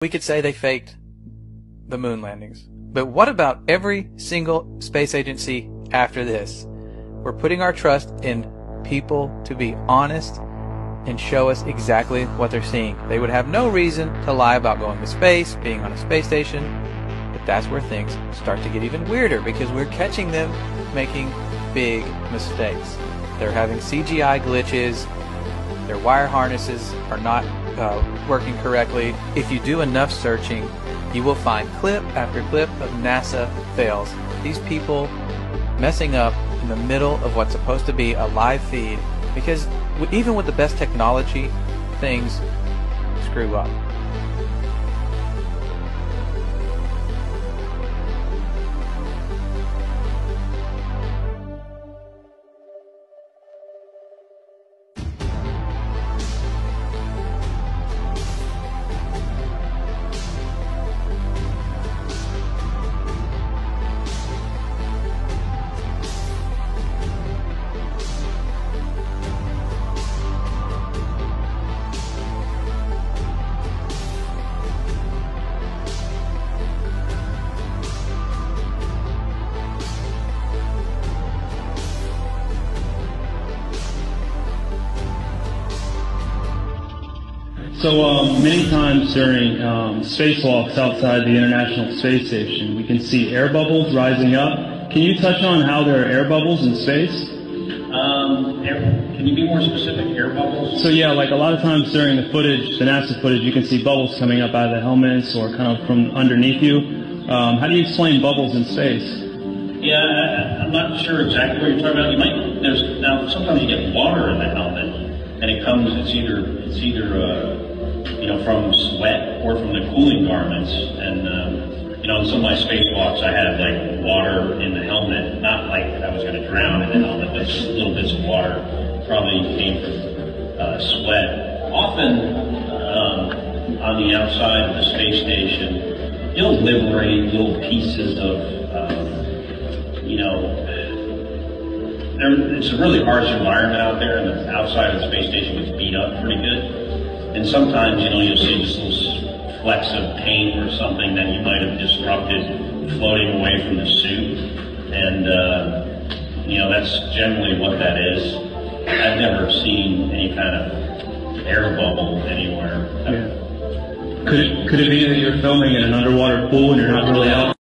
We could say they faked the moon landings. But what about every single space agency after this? We're putting our trust in people to be honest and show us exactly what they're seeing. They would have no reason to lie about going to space, being on a space station, but that's where things start to get even weirder because we're catching them making big mistakes. They're having CGI glitches, their wire harnesses are not working correctly. If you do enough searching, you will find clip after clip of NASA fails. These people messing up in the middle of what's supposed to be a live feed, because even with the best technology, things screw up. So many times during spacewalks outside the International Space Station, we can see air bubbles rising up. Can you touch on how there are air bubbles in space? Can you be more specific? Air bubbles? So yeah, like a lot of times during the footage, the NASA footage, you can see bubbles coming up out of the helmets or kind of from underneath you. How do you explain bubbles in space? Yeah, I'm not sure exactly what you're talking about. Now sometimes you get water in the helmet, and it's either from sweat or from the cooling garments. And on some of my spacewalks, I had like water in the helmet, not like I was going to drown in the helmet, but just little bits of water probably came from sweat. Often on the outside of the space station, you'll liberate little pieces of it's a really harsh environment out there, and the outside of the space station gets beat up pretty good. And sometimes, you'll see just little flecks of paint or something that you might have disrupted floating away from the suit. And, that's generally what that is. I've never seen any kind of air bubble anywhere. Yeah. Could it be that you're filming in an underwater pool and you're not really out?